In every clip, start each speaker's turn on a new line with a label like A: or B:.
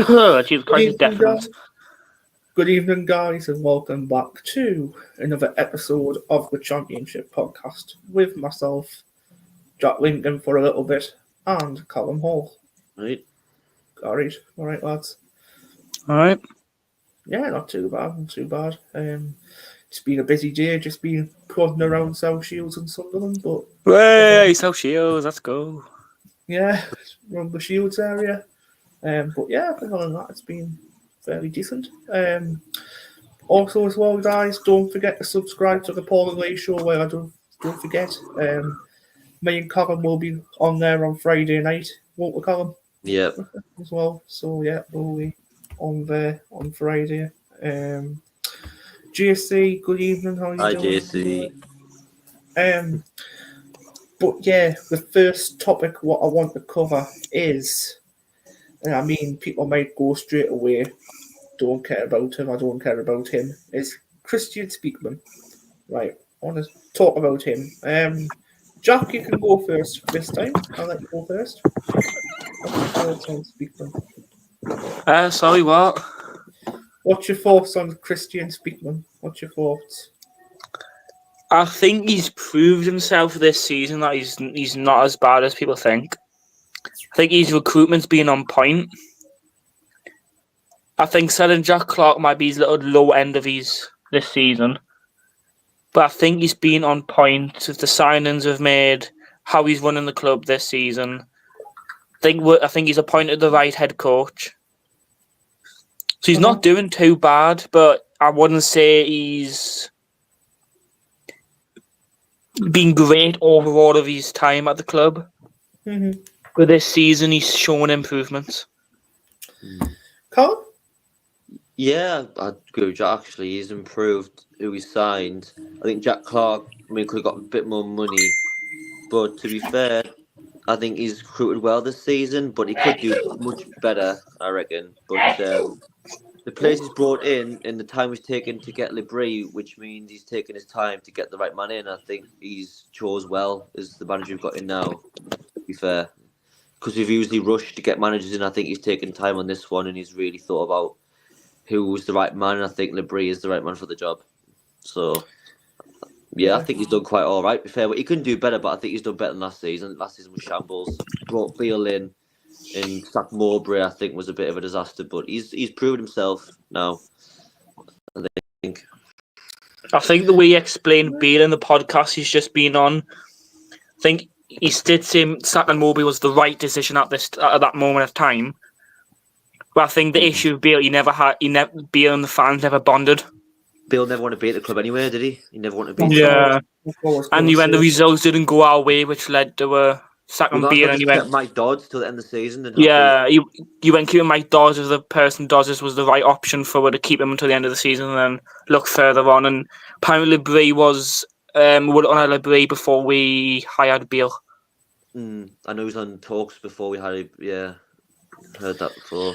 A: Jesus Christ, it's deafened.
B: Good evening, guys, and welcome back to another episode of the Championship Podcast with myself, Jack Lincoln, for a little bit, and Callum Hall.
C: Right.
B: All right, lads.
A: All right.
B: Yeah, not too bad. It's been a busy day, just been plodding around South Shields and Sunderland, but...
A: Hey, South Shields, let's go.
B: Yeah, around the Shields area. But yeah, other than that, it's been fairly decent. Also, as well, guys, don't forget to subscribe to the Paul and Lee Show. Where I don't forget. Me and Colin will be on there on Friday night, won't we, Colin?
C: Yep.
B: As well. So yeah, we'll be on there on Friday. JC, good evening. How are you
C: Hi,
B: doing?
C: JC.
B: But yeah, the first topic what I want to cover is, and I mean, people might go straight away, don't care about him, I don't care about him, is Christian Speakman. Right, I want to talk about him. Jack, you can go first this time. I'll let you go first. What's your thoughts on Speakman?
A: Sorry, what?
B: What's your thoughts on Christian Speakman? What's your thoughts?
A: I think he's proved himself this season that he's not as bad as people think. I think his recruitment's been on point. I think selling Jack Clark might be his little low end of his this season. But I think he's been on point with the signings we've made, how he's running the club this season. I think he's appointed the right head coach. So he's not doing too bad, but I wouldn't say he's been great over all of his time at the club.
B: Mm-hmm.
A: But this season, he's shown improvements.
B: Colin?
C: Yeah, I'd agree with Jack, actually. He's improved who he signed. I think Jack Clark could have got a bit more money. But to be fair, I think he's recruited well this season, but he could do much better, I reckon. But the players he's brought in and the time he's taken to get Libri, which means he's taken his time to get the right man in, I think he's chose well as the manager we've got in now, to be fair. Because we've usually rushed to get managers in, I think he's taken time on this one and he's really thought about who was the right man, and I think Libri is the right man for the job. So, yeah, I think he's done quite all right, to be fair. He couldn't do better, but I think he's done better than last season. Last season was shambles. Brought Beale in. And Zach Mowbray, I think, was a bit of a disaster, but he's proven himself now. I
A: think the way he explained Beale in the podcast he's just been on, I think he did say Zach and Mowbray was the right decision at that moment of time. But I think the issue with Beale, Beale and the fans never bonded.
C: Beale never wanted to be at the club anyway, did he? He never wanted to be.
A: Yeah, and when the results didn't go our way, which led to Second Beale, and you went
C: Mike Dodds till the end of the season.
A: You went keeping Mike Dodds as the person. Dodds was the right option for to keep him until the end of the season, and then look further on. And apparently, Libri was would on Libri before we hired Beale.
C: I know he was on talks before we had. Heard that before.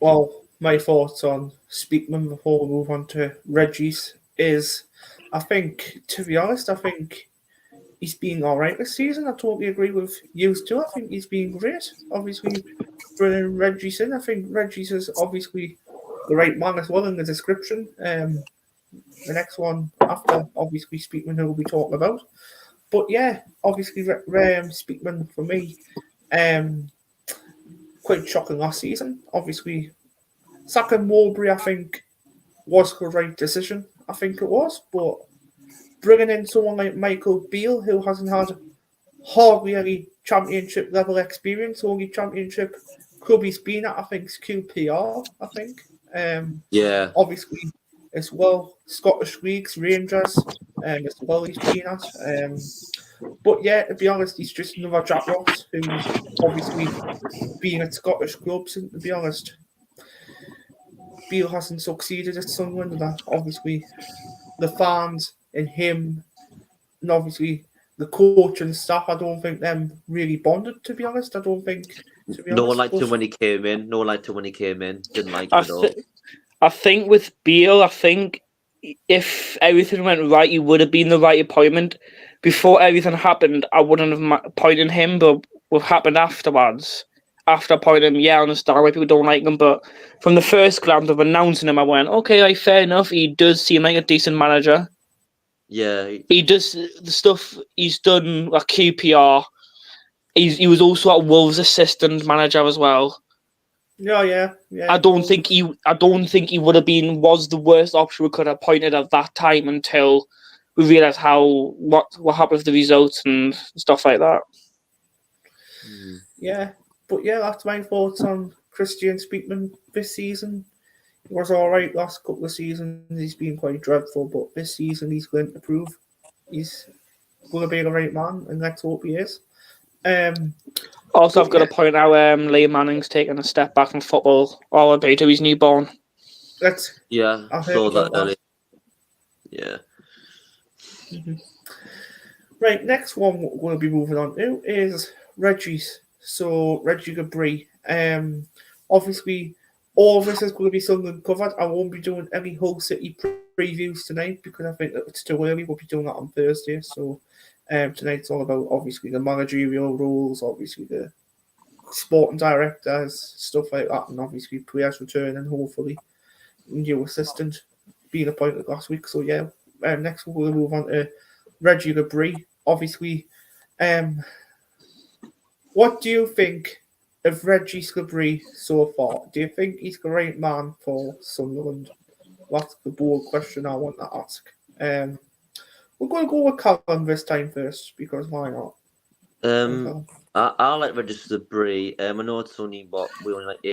B: Well, my thoughts on Speakman before we move on to Regis is, I think, to be honest, he's been all right this season. I totally agree with you too. I think he's been great. Obviously, bringing Regis in, I think Regis is obviously the right man as well in the description. The next one after, obviously, Speakman, who we'll be talking about. But yeah, obviously, Speakman for me, quite shocking last season. Obviously, sacking Mowbray, I think, was the right decision. I think it was, but bringing in someone like Michael Beale, who hasn't had hardly any championship level experience, only championship club he's been at, I think, is QPR, I think. Obviously, as well, Scottish Leagues, Rangers, as well he's been at. But yeah, to be honest, he's just another Jack Ross who's obviously been at Scottish clubs, and to be honest, Beale hasn't succeeded at Sunderland, and obviously the fans and him, and obviously the coach and staff, I don't think them really bonded, to be honest. I don't think.
C: No one liked him when he came in. Didn't like him at all.
A: I think with Beale, if everything went right, he would have been the right appointment. Before everything happened, I wouldn't have appointed him, but what happened afterwards, after appointing him, I understand why people don't like him, but from the first glance of announcing him, I went, okay, like, fair enough. He does seem like a decent manager.
C: Yeah,
A: He does the stuff he's done at QPR. He was also at Wolves assistant manager as well.
B: Yeah.
A: I don't think he would have was the worst option we could have appointed at that time until we realised what happened with the results and stuff like that.
B: Yeah, but that's my thoughts on Christian Speakman this season. He was all right last couple of seasons. He's been quite dreadful, but this season he's going to prove he's going to be the right man, and let's hope he is.
A: Also, I've got to point out Lee Manning's taken a step back from football all the way to his newborn.
C: I saw that earlier. Yeah.
B: Mm-hmm. Right, next one we'll be moving on to is Regis. So, Reggie Gabri. Obviously, all of this is going to be something covered. I won't be doing any Hull City previews tonight because I think that it's too early. We'll be doing that on Thursday. So, tonight's all about, obviously, the managerial roles, obviously, the sporting directors, stuff like that, and obviously players return and hopefully new assistant being appointed last week. So, next we'll move on to Reggie Gabri. Obviously, what do you think of Reggie Gabri so far? Do you think he's the right man for Sunderland? That's the bold question I want to ask. We're going to go with Callum this time first, because why not?
C: I like Regis Gabri. I know it's only we only like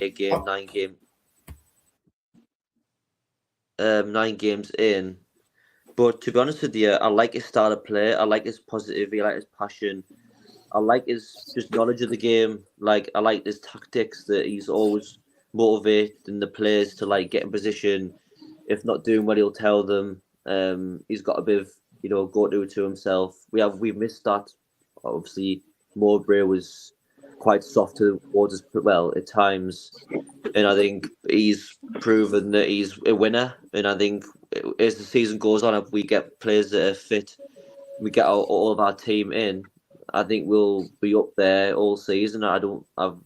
C: 9 games in. But to be honest with you, I like his style of play. I like his positivity. I like his passion. I like his just knowledge of the game. Like, I like his tactics, that he's always motivating the players to like get in position. If not doing what he'll tell them. He's got a bit of go to himself. We've missed that. Obviously, Mowbray was quite soft towards us, at times. And I think he's proven that he's a winner. And I think as the season goes on, if we get players that are fit, we get all of our team in, I think we'll be up there all season. I've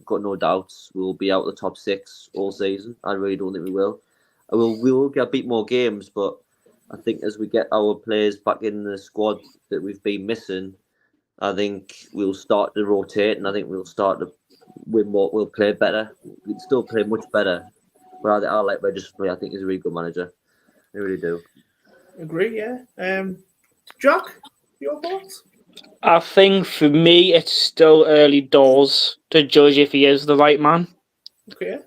C: got no doubts we'll be out the top 6 all season. I really don't think we will. We will get beat more games, but I think as we get our players back in the squad that we've been missing, I think we'll start to rotate, and I think we'll start to win more. We'll play better. We'd still play much better, but I like Regis. I think he's a really good manager. I really do.
B: Agree, yeah. Jack, your thoughts?
A: I think for me, it's still early doors to judge if he is the right man.
B: Okay.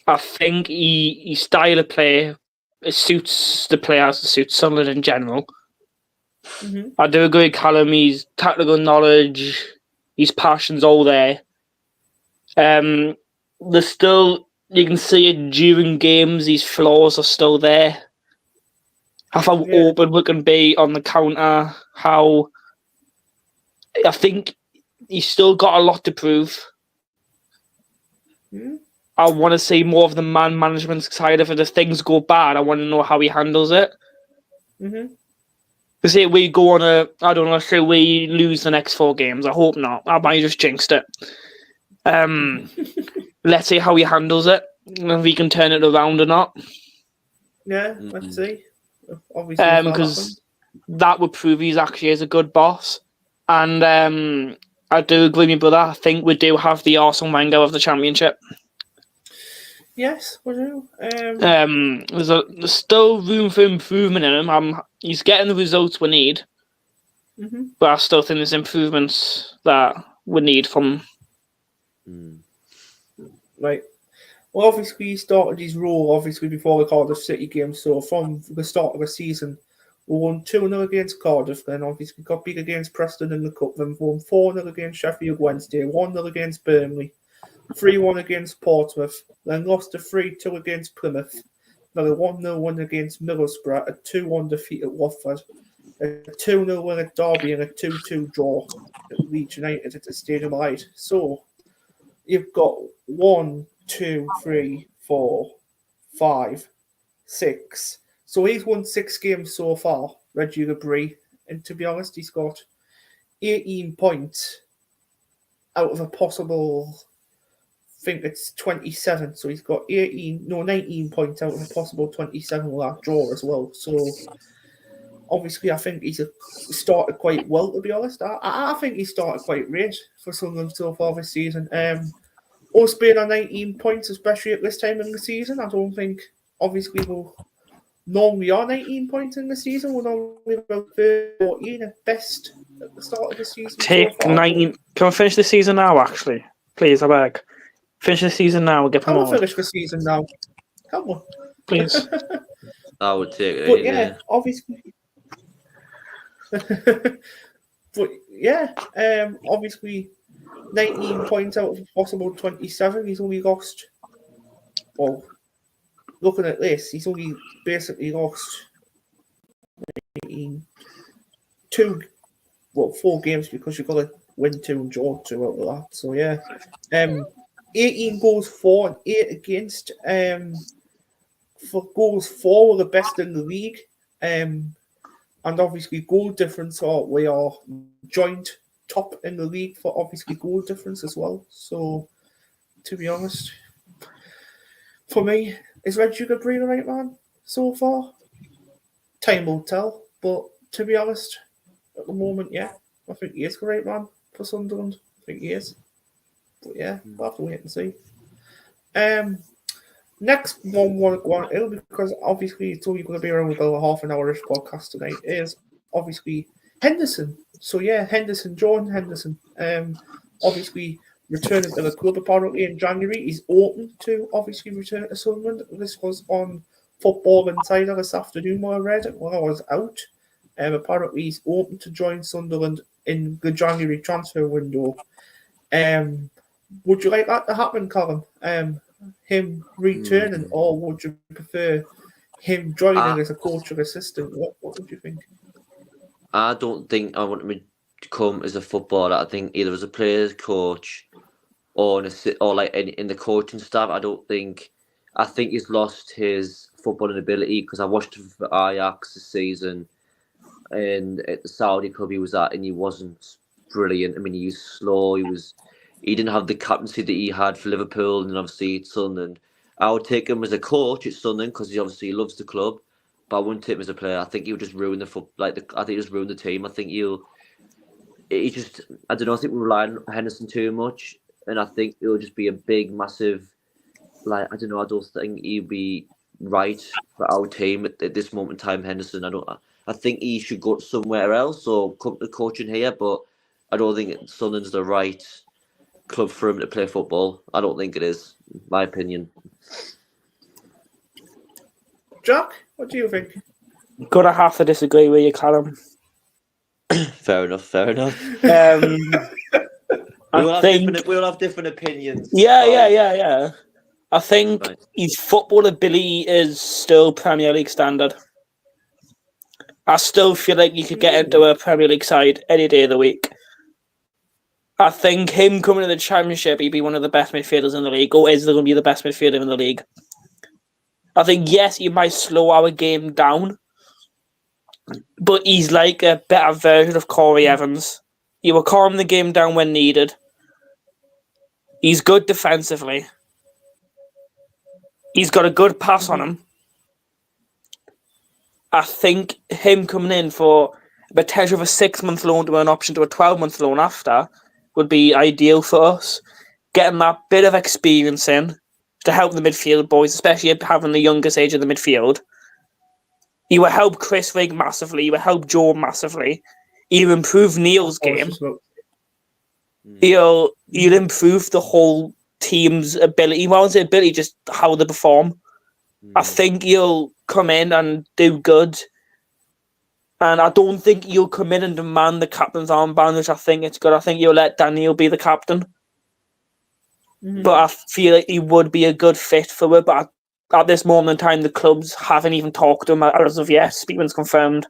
A: I think his style of play, it suits the players, it suits Sunderland in general.
B: Mm-hmm.
A: I do agree with Callum. His tactical knowledge, his passion's all there. There's still, you can see it during games, these flaws are still there. How open we can be on the counter, how I think he's still got a lot to prove.
B: Mm-hmm.
A: I want to see more of the man management side of it. If things go bad, I want to know how he handles it.
B: Mm-hmm.
A: Because say we go on say we lose the next 4 games. I hope not. I might just jinxed it. Let's see how he handles it. If he can turn it around or not.
B: Yeah, let's see. Obviously,
A: because that would prove he's actually is a good boss. And I do agree with my brother. I think we do have the Arsene Wenger of the Championship.
B: Yes, we do.
A: There's still room for improvement in him. He's getting the results we need.
B: Mm-hmm.
A: But I still think there's improvements that we need from
B: Right. Well, obviously, he started his role, before the Cardiff City game. So, from the start of the season, we won 2-0 against Cardiff, then obviously got beat against Preston in the Cup, then won 4-0 against Sheffield Wednesday, 1-0 against Burnley, 3-1 against Portsmouth, then lost a 3-2 against Plymouth, then a 1-0 win against Middlesbrough, a 2-1 defeat at Watford, a 2-0 win at Derby, and a 2-2 draw at Leeds United at the Stadium of Light. So, you've got 1, 2, 3, 4, 5, 6. So he's won 6 games so far, Reggie Gabri. And to be honest, he's got 18 points out of a possible think it's 27. So he's got 19 points out of a possible 27 with that draw as well. So obviously, I think he's started quite well, to be honest. I think he started quite great for Sunderland so far this season. Us being on 19 points, especially at this time in the season, I don't think, obviously, we'll normally are 19 points in the season. We're normally about 14 at best at the start of the season.
A: Take
B: so far.
A: 19. Can we finish the season now, actually? Please, I beg. Finish the season now and get
B: Can we
A: promoted.
B: finish the season now? Come on.
A: Please.
C: I would take it.
B: But yeah, obviously. But yeah, obviously, 19 points out of a possible 27. He's only lost. Well, looking at this, he's only basically lost 4 games because you've got to win 2 and draw 2 out of that. So yeah, 18 goals for and 8 against. For goals for, we're the best in the league. And obviously goal difference, we are joint top in the league for obviously goal difference as well. So, to be honest, for me, is Regis the right man so far? Time will tell, but to be honest, at the moment, yeah, I think he is the right man for Sunderland. I think he is. But yeah, we'll have to wait and see. Next one we're going to, because obviously it's only going to be around about a half an hour-ish podcast tonight, is obviously Henderson. So yeah, Jordan Henderson. Obviously returning to the club apparently in January. He's open to obviously return to Sunderland. This was on Football Insider this afternoon when I read it when I was out. Apparently he's open to join Sunderland in the January transfer window. Would you like that to happen, Colin? Him returning, or would you prefer him joining as a coach or assistant? What would you think?
C: I don't think I want him to come as a footballer. I think either as a player's coach or like in the coaching staff. I think he's lost his footballing ability because I watched him for Ajax this season, and at the Saudi club he was at, and he wasn't brilliant. I mean, he was slow. He didn't have the captaincy that he had for Liverpool, and obviously at Sunderland. I would take him as a coach at Sunderland because he obviously loves the club, but I wouldn't take him as a player. I think he would just ruin I think he'll just ruin the team. I think I don't know. I think we rely on Henderson too much, and I think it'll just be a big, massive. I don't know. I don't think he'll be right for our team at this moment in time. Henderson. I think he should go somewhere else or come to coaching here, but I don't think Sunderland's the right club for him to play football. I don't think it is, in my opinion.
B: Jack, what do you think?
A: Gonna have to disagree with you, Callum.
C: Fair enough. We all have different opinions.
A: Yeah. I think his football ability is still Premier League standard. I still feel like you could get into a Premier League side any day of the week. I think him coming to the Championship, he'd be one of the best midfielders in the league, or is going to be the best midfielder in the league. I think, yes, he might slow our game down, but he's like a better version of Corey Evans. He will calm the game down when needed. He's good defensively. He's got a good pass on him. I think him coming in for a potential of a 6-month loan to an option to a 12-month loan after would be ideal for us. Getting that bit of experience in to help the midfield boys, especially having the youngest age of the midfield. He will help Chris Rigg massively. He will help Joe massively. He'll improve Neil's game. He'll improve the whole team's ability. He won't say ability, just how they perform. I think he'll come in and do good. And I don't think he'll come in and demand the captain's armband, which I think it's good. I think he'll let Daniel be the captain. But I feel like he would be a good fit for it. But at this moment in time, the clubs haven't even talked to him as of yet. Speakman's confirmed.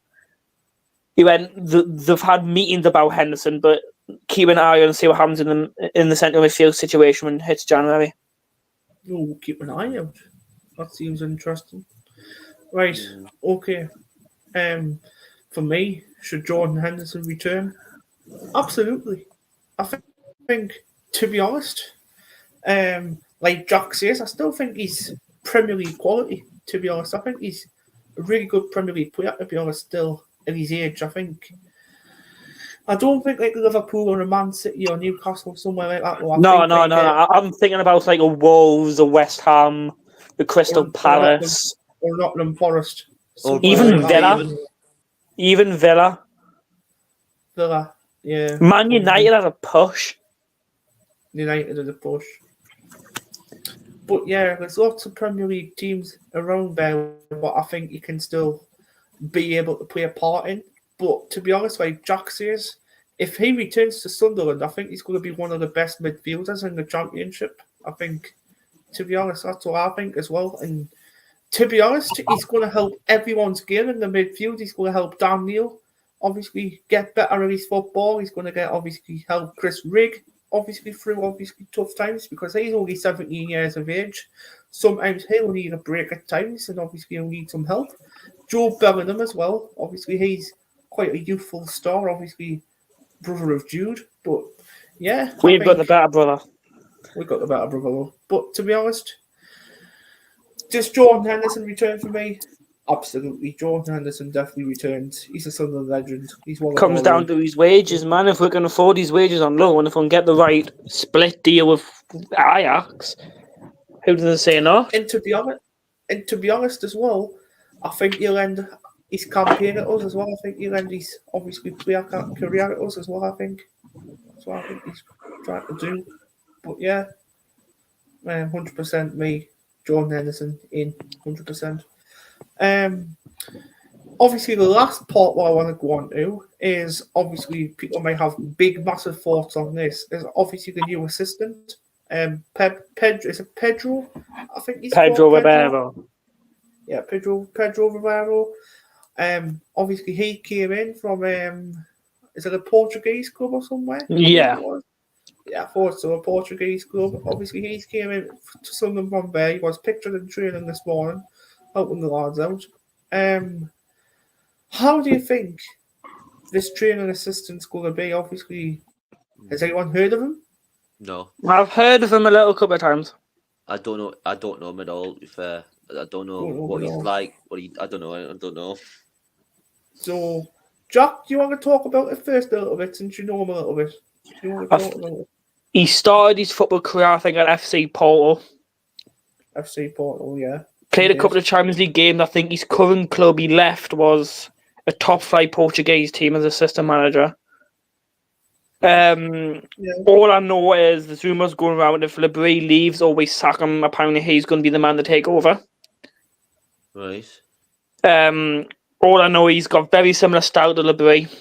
A: They've had meetings about Henderson, but keep an eye on and see what happens in the centre midfield situation when it hits January.
B: Oh, keep an eye out. That seems interesting. Right, okay. For me, should Jordan Henderson return? Absolutely. I think, to be honest, Like Jack says, I still think he's Premier League quality, to be honest. I think he's a really good Premier League player, to be honest, still at his age. I don't think like Liverpool or a Man City or Newcastle, somewhere like that. Though.
A: No. I'm thinking about like a Wolves, a West Ham, the Crystal Palace,
B: or Nottingham Forest.
C: Or
A: even
C: Bournemouth,
A: Villa. Even Villa.
B: Villa, yeah.
A: Man United has a push.
B: United at a push. But yeah, there's lots of Premier League teams around there, but I think you can still be able to play a part in. But to be honest, like Jack says, if he returns to Sunderland, I think he's going to be one of the best midfielders in the Championship. I think, to be honest, that's what I think as well. And to be honest, he's going to help everyone's game in the midfield. He's going to help Dan Neil, obviously, get better at his football. He's going to obviously help Chris Rigg, obviously, through tough times because he's only 17 years of age. Sometimes he'll need a break at times and obviously he'll need some help. Joe Bellingham as well. Obviously, he's quite a youthful star, obviously, brother of Jude. But yeah.
A: We've got the better brother.
B: We've got the better brother, though. But to be honest, does Jordan Henderson return for me? Absolutely. Jordan Henderson definitely returns. He's a Sunderland legend. He's one
A: Comes down to his wages, man. If we can afford his wages on loan, if we can get the right split deal with Ajax, who does it say no?
B: And to be honest as well, I think he'll end his campaign at us as well. I think he'll end his obviously player career at us as well. I think that's what I think he's trying to do. But yeah, 100% me, Jordan Henderson in 100%. Obviously, the last part what I want to go on to is obviously people may have big, massive thoughts on this. Is obviously the new assistant, Pedro. Is it Pedro? I think he's
A: Pedro Ribeiro.
B: Yeah, Pedro Ribeiro. Obviously he came in from is it a Portuguese club or somewhere?
A: Yeah.
B: Yeah, I thought so. A Portuguese club. Obviously, he came in to Sunderland from there. He was pictured in training this morning, helping the lads out. How do you think this training assistant's going to be? Obviously, has anyone heard of him?
C: No,
A: I've heard of him a little couple of times.
C: I don't know. I don't know him at all. If I don't know what he's like. I don't know. I don't know.
B: So, Jack, do you want to talk about it first a little bit, since you know him a little bit? Do you want to talk about it?
A: He started his football career, I think, at FC Porto.
B: FC Porto, yeah.
A: Played a couple of Champions League games. I think his current club he left was a top-flight Portuguese team as assistant manager. All I know is there's rumours going around if Labrie leaves or we sack him, apparently he's going to be the man to take over.
C: Right.
A: All I know, he's got very similar style to Labrie.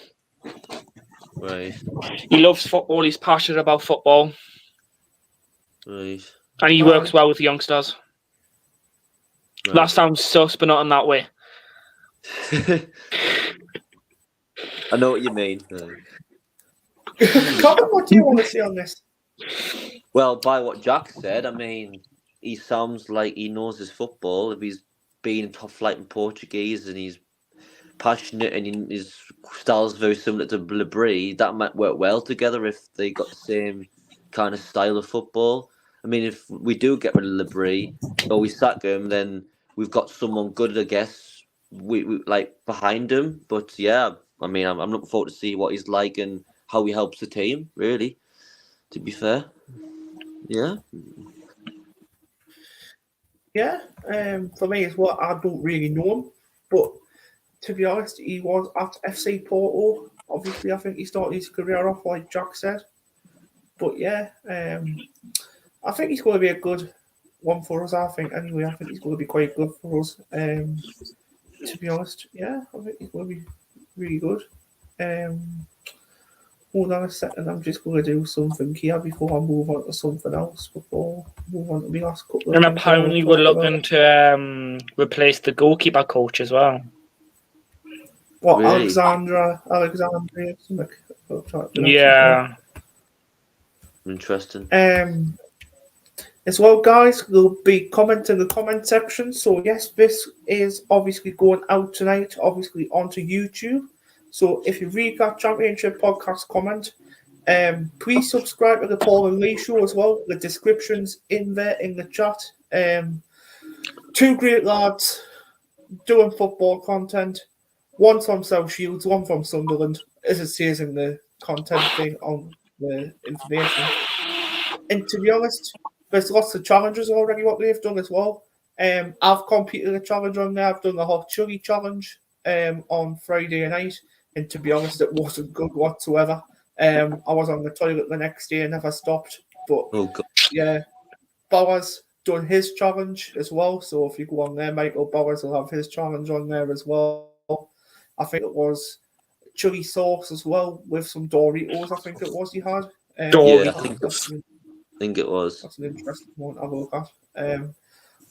C: Right.
A: He loves football. He's passionate about football.
C: Right.
A: And he works well with youngsters.
C: Right.
A: That sounds sus, but not in that way.
C: I know what you mean.
B: Colin, what do you want to say on this?
C: Well, by what Jack said, I mean, he sounds like he knows his football. If he's been top flight in Portuguese and he's passionate and his style's very similar to Labrie, that might work well together if they got the same kind of style of football. I mean, if we do get rid of Labrie or we sack him, then we've got someone good, I guess, we like behind him. But yeah, I mean, I'm looking forward to see what he's like and how he helps the team, really, to be fair. Yeah.
B: Yeah, for me as well, I don't really know him, but to be honest, he was at FC Porto. Obviously, I think he started his career off like Jack said. But yeah, I think he's going to be a good one for us, I think. Anyway, I think he's going to be quite good for us. To be honest, yeah, I think he's going to be really good. Hold on a second, I'm just going to do something here before I move on to something else, before I move on to the last couple of
A: And
B: things
A: apparently we're looking to replace the goalkeeper coach as well.
B: What,
C: Really?
B: Alexandria?
A: Yeah.
C: Interesting.
B: As well, guys, we'll be commenting in the comment section. So yes, this is obviously going out tonight, obviously onto YouTube. So if you read that Championship podcast comment, Please subscribe to the Paul and Lee show as well. The description's in there in the chat. Two great lads doing football content. One from South Shields, one from Sunderland, as it says in the content thing on the information. And to be honest, there's lots of challenges already what they've done as well. I've completed a challenge on there. I've done the hot chili challenge on Friday night, and to be honest, it wasn't good whatsoever. I was on the toilet the next day and never stopped. But yeah, Bowers done his challenge as well. So if you go on there, Michael Bowers will have his challenge on there as well. I think it was chili sauce as well with some Doritos. I think it was he had.
C: Yeah, I think it was.
B: That's an interesting one to have a look at.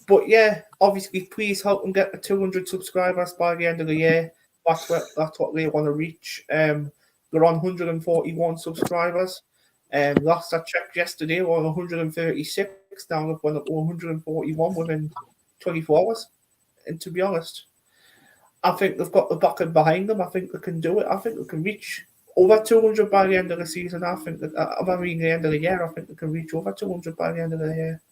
B: But yeah, obviously, please help them get the 200 subscribers by the end of the year. That's what they want to reach. They're on 141 subscribers. Last I checked yesterday, we're on 136. Now we've gone up to 141 within 24 hours. And to be honest, I think they've got the backing behind them. I think they can do it. I think they can reach over 200 by the end of the season. I think that, the end of the year, I think they can reach over 200 by the end of the year.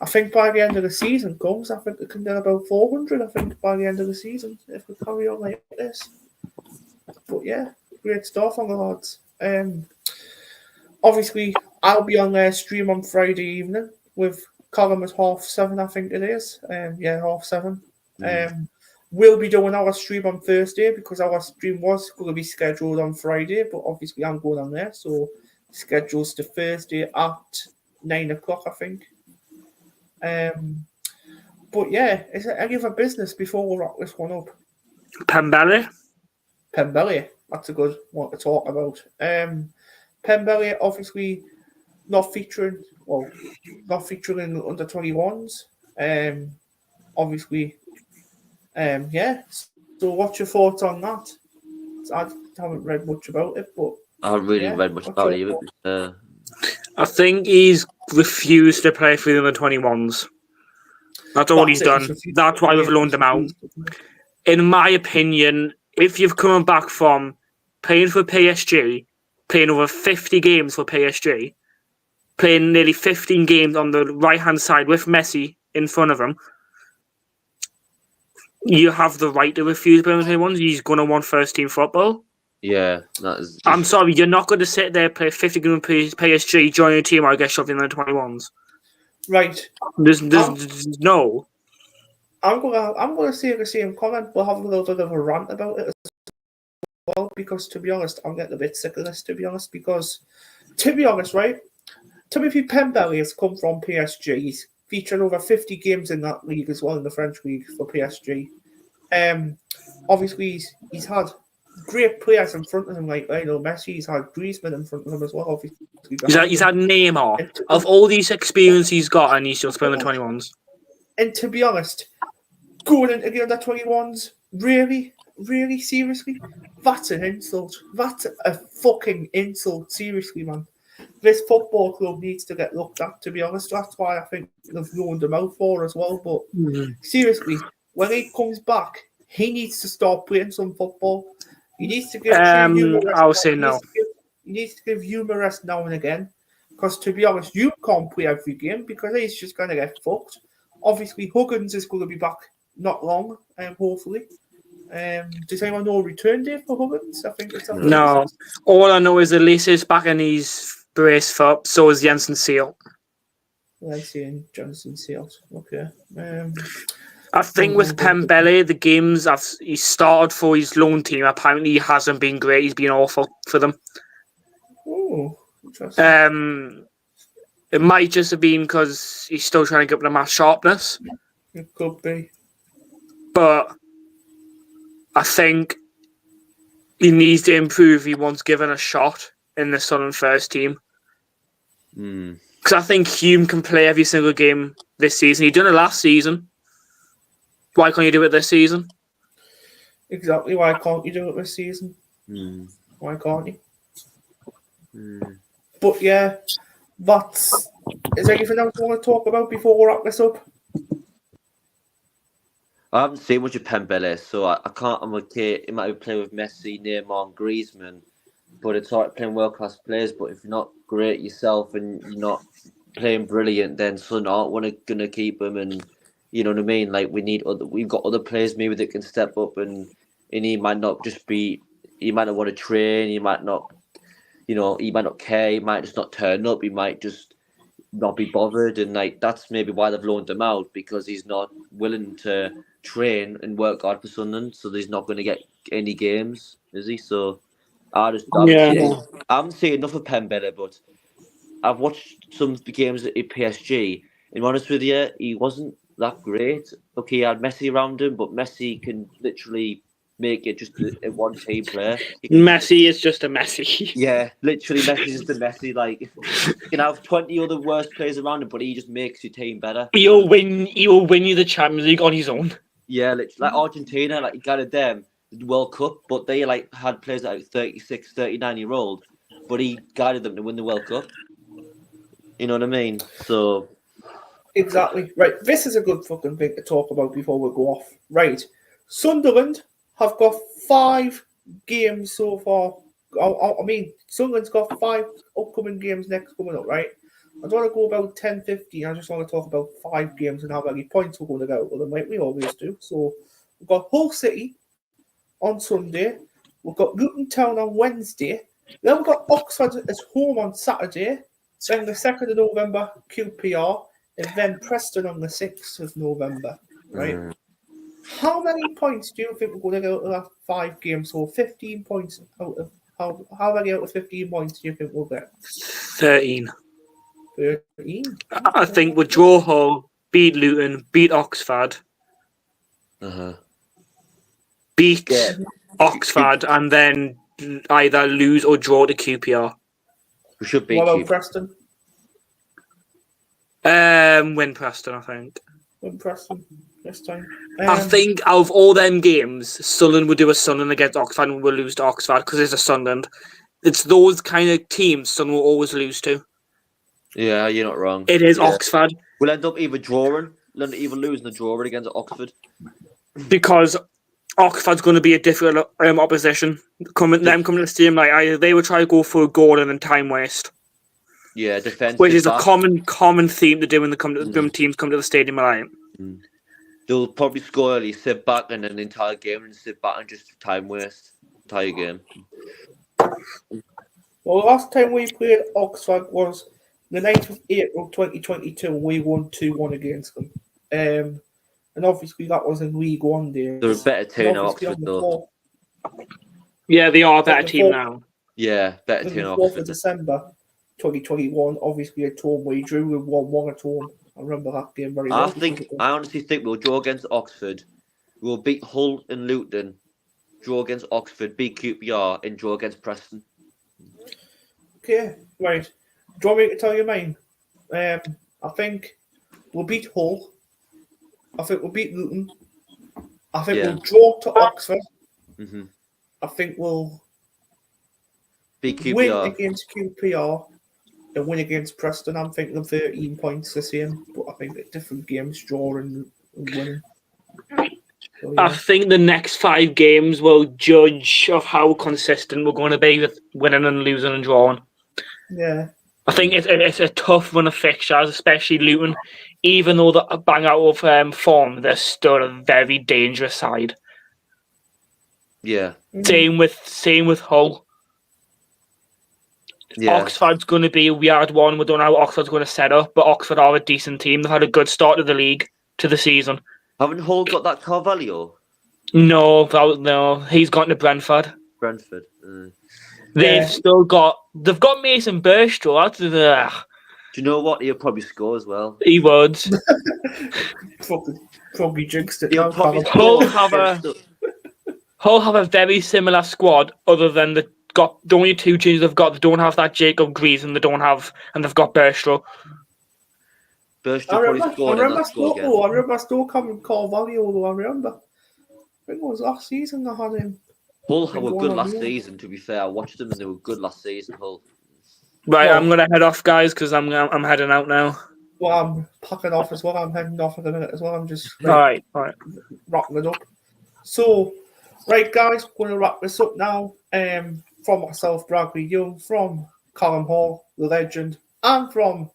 B: I think by the end of the season comes, I think they can do about 400. I think by the end of the season, if we carry on like this. But yeah, great stuff on the lads. Obviously, I'll be on their stream on Friday evening with Colin at 7:30, I think it is. 7:30. We'll be doing our stream on Thursday because our stream was going to be scheduled on Friday, but obviously I'm going on there, so schedules to Thursday at 9 o'clock, I think. But yeah, is there any other business before we wrap this one up?
A: Pembele,
B: that's a good one to talk about. Pembele obviously not featuring in under 21s. Obviously, yeah. So, what's your thoughts on that? I haven't read much about it, but
C: I haven't really read much about it either.
A: I think he's refused to play for the under 21s. That's all he's done. That's why we've loaned him out. In my opinion, if you've come back from playing for PSG, playing over 50 games for PSG, playing nearly 15 games on the right-hand side with Messi in front of him, you have the right to refuse playing with anyone. He's going to want first-team football.
C: Yeah, that is.
A: I'm sorry, you're not going to sit there, play 50 games with PSG, join a team, or get shoved in the 21s.
B: Right.
A: There's no.
B: I'm gonna say the same comment, but have a little bit of a rant about it as well, because to be honest, I'm getting a bit sick of this. To be honest, right? Timothy Pembele has come from PSG. He's featured over 50 games in that league as well, in the French league for PSG. Obviously, he's had great players in front of him, like Messi. He's had Griezmann in front of him as well. Obviously,
A: he's had Neymar. Of all these experience he's got, and he's just playing the 21s.
B: And to be honest, going into the under 21s, really, seriously, that's an insult. That's a fucking insult. Seriously, man. This football club needs to get looked at, to be honest. That's why I think they've loaned him out for as well. But seriously, when he comes back, he needs to start playing some football. He needs to give
A: I'll say no.
B: He needs to give Hume a rest now and again. Because to be honest, you can't play every game because he's just going to get fucked. Obviously, Huggins is going to be back not long, hopefully. Does anyone know a return date for Huggins? I think it's
A: no. All I know is Elise is back and he's braced for. So is Jensen Seal.
B: I see Jensen Seals. Okay.
A: I think with Pembele, the games he started for his loan team, apparently he hasn't been great. He's been awful for them.
B: Oh, interesting.
A: It might just have been because he's still trying to get up the match sharpness.
B: It could be.
A: But I think he needs to improve. He wants given a shot in the Sunderland first team. Because I think Hume can play every single game this season. He done it last season. Why can't you do it this season?
B: Exactly. Why can't you do it this season? Why can't you? But yeah, is there anything else you want to talk about before we wrap this up?
C: I haven't seen much of Pembele, so I can't. I'm okay. He might be playing with Messi, Neymar, and Griezmann. but it's all right playing world class players. But if you're not great yourself and you're not playing brilliant, then Sun aren't gonna keep him. And you know what I mean? Like we've got other players maybe that can step up, and he might not just be. He might not want to train. He might not. He might not care. He might just not turn up. He might just not be bothered, and like that's maybe why they've loaned him out, because he's not willing to train and work hard for Sunderland, so he's not going to get any games, is he? So I haven't seen enough of Pembele, but I've watched some of the games at PSG. And honest with you, he wasn't that great. Okay, he had Messi around him, but Messi can literally make it just a one team player.
A: Messi is just a Messi.
C: Yeah, literally, Messi's just a Messi. Like, you can have 20 other worst players around him, but he just makes your team better.
A: He'll win you the Champions League on his own.
C: Yeah, literally, like Argentina, like, he guided them the World Cup, but they, like, had players like 36, 39-year-old, but he guided them to win the World Cup. You know what I mean? So...
B: Exactly. Right, this is a good fucking thing to talk about before we go off. Right, Sunderland have got 5 games so far. I mean, Sunderland's got 5 upcoming games next coming up, right? I don't want to go about 10, 15. I just want to talk about 5 games and how many points we're going to get out of them, like we always do. So we've got Hull City on Sunday. We've got Luton Town on Wednesday. Then we've got Oxford at home on Saturday. Then the 2nd of November, QPR. And then Preston on the 6th of November, right? How many points do you think we're going to get out of that 5 games? So 15 points out of how many out of 15 points do you think we'll get?
A: 13.
B: 13?
A: I think we'll draw Hull, beat Luton, beat Oxford, beat Oxford, and then either lose or draw to QPR.
C: We should beat
B: What about
C: QPR.
B: Preston?
A: Win Preston, I think.
B: Win Preston this time.
A: I think out of all them games, Sunderland would do a Sunderland against Oxford and we'll lose to Oxford because it's a Sunderland. It's those kind of teams Sunderland will always lose to.
C: Yeah, you're not wrong.
A: It is Oxford.
C: We'll end up either losing or drawing against Oxford.
A: Because Oxford's going to be a difficult opposition. Coming to the stadium, like either they will try to go for a goal and then time waste.
C: Yeah, defense.
A: Which is a common theme to do when teams come to the stadium. Right?
C: They'll probably score early, sit back, and then the entire game and sit back and just time waste. Entire game.
B: Well, last time we played Oxford was the 9th of April 2022. We won 2-1 against them. And obviously that was in League One days.
C: They're a better team than Oxford, though.
A: Yeah, they are a better team now.
C: Yeah, better team than
B: Oxford. 4th
C: Oxford.
B: of December 2021, obviously at home we drew with 1-1 at home. I remember that game very well.
C: I honestly think we'll draw against Oxford. We'll beat Hull and Luton, draw against Oxford, beat QPR, and draw against Preston.
B: Okay, right. Do you want me to tell you mine? I think we'll beat Hull. I think we'll beat Luton. I think we'll draw to Oxford. I think we'll
C: beat QPR.
B: Win against QPR and win against Preston. I'm thinking 13 points the same, but I think at different games, draw and winning. So, yeah.
A: I think the next 5 games will judge of how consistent we're going to be with winning and losing and drawing.
B: Yeah.
A: I think it's a tough run of fixtures, especially Luton. Even though they're bang out of form, they're still a very dangerous side.
C: Yeah.
A: Same with Hull. Yeah. Oxford's going to be a weird one. We don't know how Oxford's going to set up, but Oxford are a decent team. They've had a good start to the season.
C: Haven't Hull got that Carvalho?
A: No, he's gone to Brentford.
C: Brentford.
A: They've got Mason Burstow.
C: Do you know what? He'll probably score as well.
A: He would.
B: Probably jinxed it.
A: Hull have a very similar squad, other than the only 2 changes they've got. They don't have that Jacob Greaves, and they've got Burstow.
B: I remember still coming Carvalho. I remember. I think it was last season I had him.
C: Hull were good last season. To be fair, I watched them and they were good last season. Hull.
A: Right, I'm gonna head off, guys, because I'm heading out now.
B: Well, I'm packing off as well. I'm heading off in a minute as well. I'm just
A: all right,
B: wrapping it up. So, right, guys, we're gonna wrap this up now. from myself, Bradley Young, from Callum Hall, the legend, and from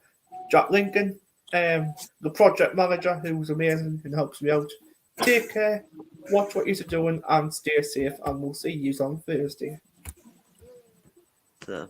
B: Jack Lincoln, the project manager, who's amazing and helps me out. Take care, watch what you're doing, and stay safe, and we'll see you on Thursday.
C: So.